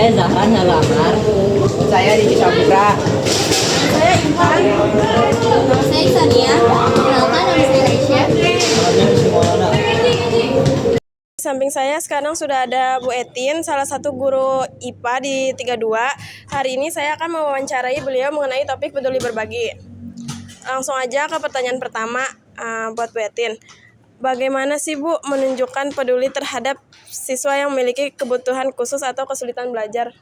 Saya Zahran Halamar. Saya di Cisapetra. Saya Ivan. Nama saya Isania. Kenalkan, nama saya Aisyah. Di samping saya sekarang sudah ada Bu Etin, salah satu guru IPA di 32. Hari ini saya akan mewawancarai beliau mengenai topik peduli berbagi. Langsung aja ke pertanyaan pertama buat Bu Etin. Bagaimana sih Bu menunjukkan peduli terhadap siswa yang memiliki kebutuhan khusus atau kesulitan belajar?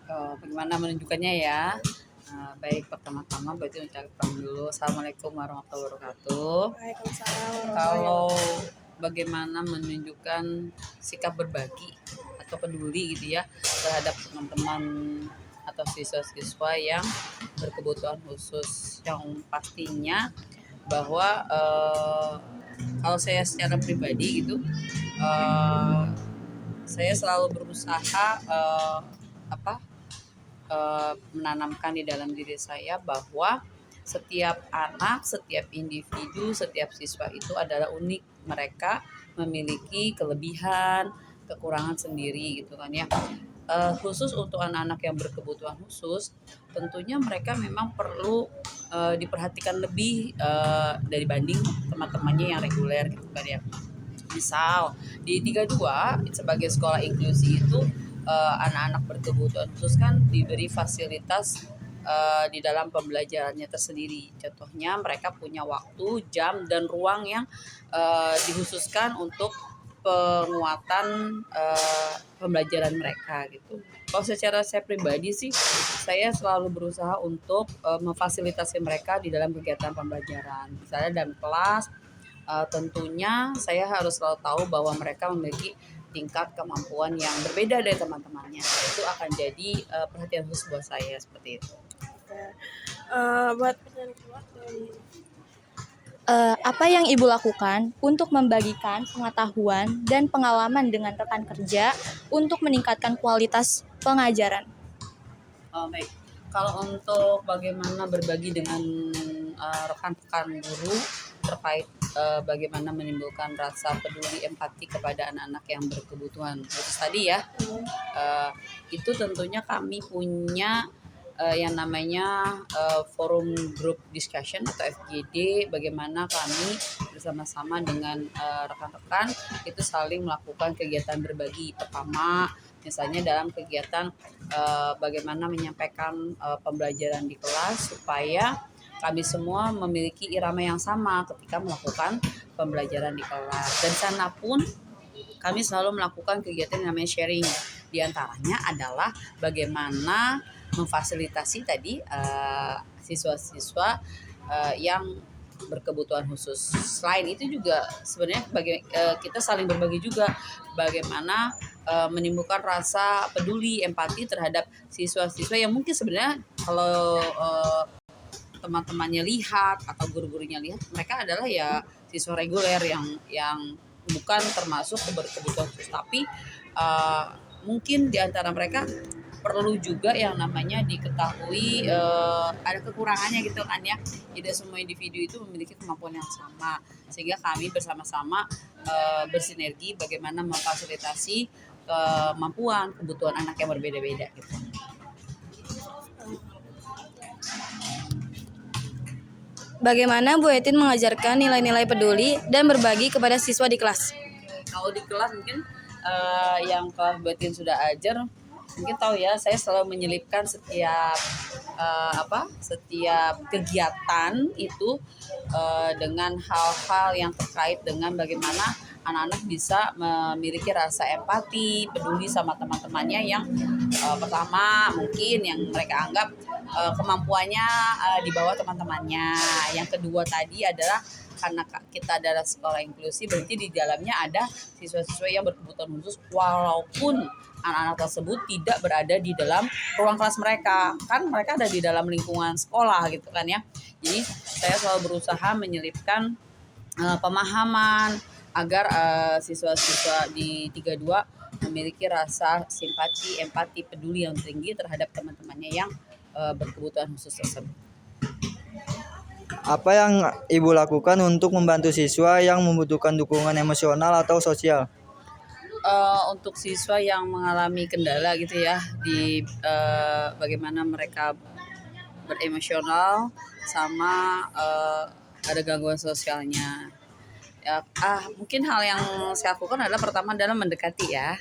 Bagaimana menunjukkannya ya? Baik, pertama-tama berarti ucapkan dulu Assalamualaikum warahmatullahi wabarakatuh. Waalaikumsalam. Kalau bagaimana menunjukkan sikap berbagi atau peduli gitu ya terhadap teman-teman atau siswa-siswa yang berkebutuhan khusus, yang pastinya bahwa kalau saya secara pribadi gitu, saya selalu berusaha menanamkan di dalam diri saya bahwa setiap anak, setiap individu, setiap siswa itu adalah unik. Mereka memiliki kelebihan, kekurangan sendiri gitu kan ya. Khusus untuk anak-anak yang berkebutuhan khusus, tentunya mereka memang perlu diperhatikan lebih dari banding teman-temannya yang reguler gitu kan ya. Misal di 32 sebagai sekolah inklusi itu anak-anak berkebutuhan khusus kan diberi fasilitas di dalam pembelajarannya tersendiri. Contohnya mereka punya waktu, jam, dan ruang yang dikhususkan untuk penguatan pembelajaran mereka gitu. Kalau secara saya pribadi sih, saya selalu berusaha untuk memfasilitasi mereka di dalam kegiatan pembelajaran. Misalnya dalam kelas, tentunya saya harus selalu tahu bahwa mereka memiliki tingkat kemampuan yang berbeda dari teman-temannya. Itu akan jadi perhatian khusus buat saya seperti itu. Buat pertanyaan kedua dari Apa yang Ibu lakukan untuk membagikan pengetahuan dan pengalaman dengan rekan kerja untuk meningkatkan kualitas pengajaran? Baik, kalau untuk bagaimana berbagi dengan rekan-rekan guru terkait bagaimana menimbulkan rasa peduli empati kepada anak-anak yang berkebutuhan khusus tadi ya, itu tentunya kami punya yang namanya forum group discussion atau FGD, bagaimana kami bersama-sama dengan rekan-rekan itu saling melakukan kegiatan berbagi. Pertama, misalnya dalam kegiatan bagaimana menyampaikan pembelajaran di kelas supaya kami semua memiliki irama yang sama ketika melakukan pembelajaran di kelas. Dan sana pun kami selalu melakukan kegiatan yang namanya sharing. Di antaranya adalah bagaimana memfasilitasi tadi siswa-siswa yang berkebutuhan khusus. Selain itu juga sebenarnya kita saling berbagi juga bagaimana menimbulkan rasa peduli, empati terhadap siswa-siswa yang mungkin sebenarnya kalau teman-temannya lihat atau guru-gurunya lihat, mereka adalah ya siswa reguler yang bukan termasuk berkebutuhan khusus, tapi mungkin di antara mereka perlu juga yang namanya diketahui ada kekurangannya gitu kan ya. Tidak semua individu itu memiliki kemampuan yang sama, sehingga kami bersama-sama bersinergi bagaimana memfasilitasi kemampuan kebutuhan anak yang berbeda-beda gitu. Bagaimana Bu Etin mengajarkan nilai-nilai peduli dan berbagi kepada siswa di kelas? Kalau di kelas mungkin yang kelas batin sudah ajar mungkin tahu ya, saya selalu menyelipkan setiap kegiatan itu dengan hal-hal yang terkait dengan bagaimana anak-anak bisa memiliki rasa empati, peduli sama teman-temannya yang pertama mungkin yang mereka anggap kemampuannya di bawah teman-temannya. Yang kedua tadi adalah karena kita adalah sekolah inklusi, berarti di dalamnya ada siswa-siswa yang berkebutuhan khusus walaupun anak-anak tersebut tidak berada di dalam ruang kelas mereka. Kan mereka ada di dalam lingkungan sekolah gitu kan ya. Jadi saya selalu berusaha menyelipkan pemahaman agar siswa-siswa di 32 memiliki rasa simpati, empati, peduli yang tinggi terhadap teman-temannya yang berkebutuhan khusus tersebut. Apa yang Ibu lakukan untuk membantu siswa yang membutuhkan dukungan emosional atau sosial? untuk siswa yang mengalami kendala gitu ya di bagaimana mereka beremosional sama ada gangguan sosialnya. Ya, mungkin hal yang saya lakukan adalah pertama adalah mendekati ya,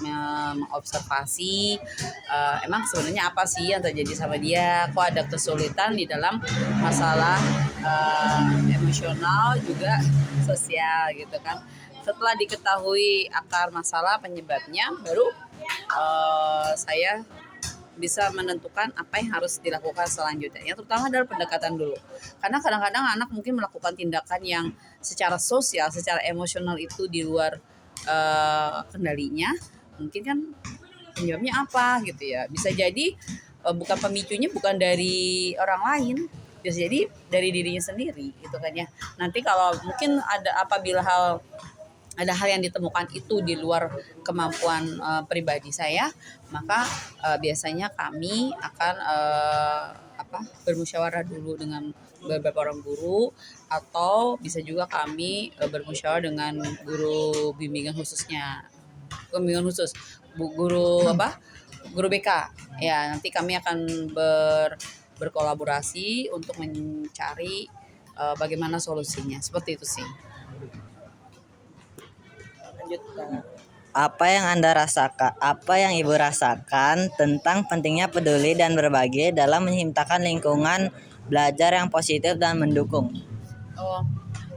mengobservasi emang sebenarnya apa sih yang terjadi sama dia, kok ada kesulitan di dalam masalah emosional juga sosial gitu kan. Setelah diketahui akar masalah penyebabnya, baru saya bisa menentukan apa yang harus dilakukan selanjutnya. Yang terutama adalah pendekatan dulu. Karena kadang-kadang anak mungkin melakukan tindakan yang secara sosial, secara emosional itu di luar kendalinya. Mungkin kan penyebabnya apa gitu ya. Bisa jadi bukan pemicunya bukan dari orang lain. Bisa jadi dari dirinya sendiri gitu kan ya. Nanti kalau mungkin apabila ada hal yang ditemukan itu di luar kemampuan pribadi saya, maka biasanya kami akan bermusyawarah dulu dengan beberapa orang guru, atau bisa juga kami bermusyawarah dengan guru bimbingan khususnya, guru BK ya. Nanti kami akan berkolaborasi untuk mencari bagaimana solusinya, seperti itu sih. Apa yang Ibu rasakan tentang pentingnya peduli dan berbagi dalam menciptakan lingkungan belajar yang positif dan mendukung?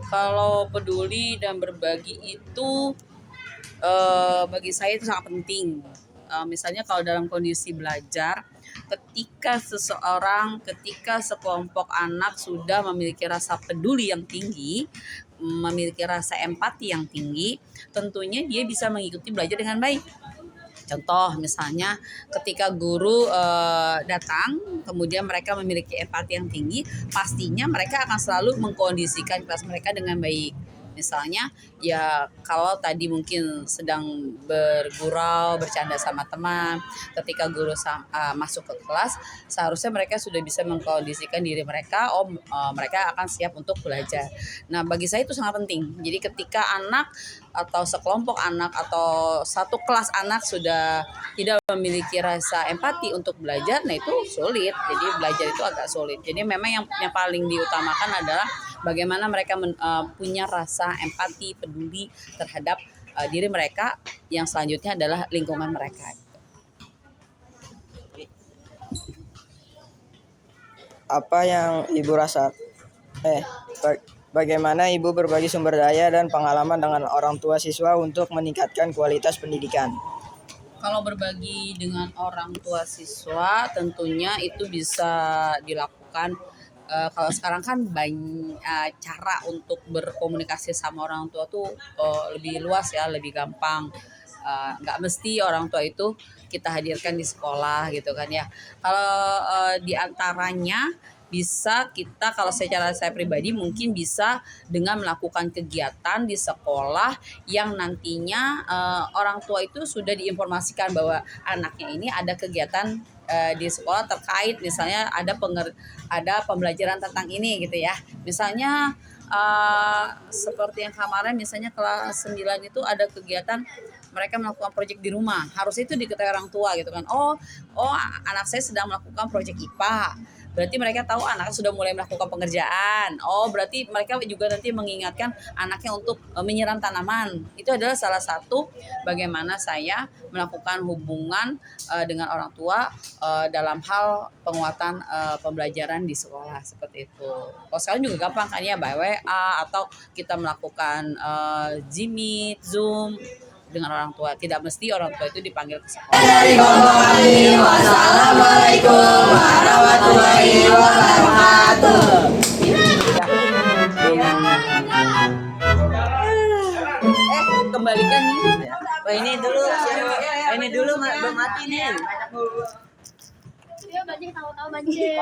Kalau peduli dan berbagi itu bagi saya itu sangat penting. Misalnya kalau dalam kondisi belajar, ketika sekelompok anak sudah memiliki rasa peduli yang tinggi, memiliki rasa empati yang tinggi, tentunya dia bisa mengikuti belajar dengan baik. Contoh misalnya ketika guru datang, kemudian mereka memiliki empati yang tinggi, pastinya mereka akan selalu mengkondisikan kelas mereka dengan baik. Misalnya ya kalau tadi mungkin sedang bergurau, bercanda sama teman, ketika guru masuk ke kelas, seharusnya mereka sudah bisa mengkondisikan diri mereka, mereka akan siap untuk belajar. Nah, bagi saya itu sangat penting. Jadi ketika anak atau sekelompok anak atau satu kelas anak sudah tidak memiliki rasa empati untuk belajar, nah itu sulit. Jadi belajar itu agak sulit. Jadi memang yang paling diutamakan adalah bagaimana mereka punya rasa empati, peduli terhadap diri mereka, yang selanjutnya adalah lingkungan mereka. Apa yang Ibu bagaimana Ibu berbagi sumber daya dan pengalaman dengan orang tua siswa untuk meningkatkan kualitas pendidikan? Kalau berbagi dengan orang tua siswa, tentunya itu bisa dilakukan. Kalau sekarang kan banyak cara untuk berkomunikasi sama orang tua tuh lebih luas ya, lebih gampang. Nggak mesti orang tua itu kita hadirkan di sekolah gitu kan ya. Kalau diantaranya bisa kita, kalau secara saya pribadi mungkin bisa dengan melakukan kegiatan di sekolah yang nantinya orang tua itu sudah diinformasikan bahwa anaknya ini ada kegiatan di sekolah terkait, misalnya ada pembelajaran tentang ini gitu ya. Misalnya seperti yang kemarin misalnya kelas 9 itu ada kegiatan mereka melakukan proyek di rumah, harus itu diketahui orang tua gitu kan. Oh anak saya sedang melakukan proyek IPA, berarti mereka tahu anaknya sudah mulai melakukan pengerjaan. Oh berarti mereka juga nanti mengingatkan anaknya untuk menyiram tanaman. Itu adalah salah satu bagaimana saya melakukan hubungan dengan orang tua dalam hal penguatan pembelajaran di sekolah, seperti itu. Kalau sekarang juga gampang kan ya, by WA atau kita melakukan Meet, Zoom dengan orang tua. Tidak mesti orang tua itu dipanggil ke sekolah. Wassalamualaikum warahmatullahi wabarakatuh. Kembalikan nih. Ini dulu belum mati nih. Dia banjir tahu-tahu banjir.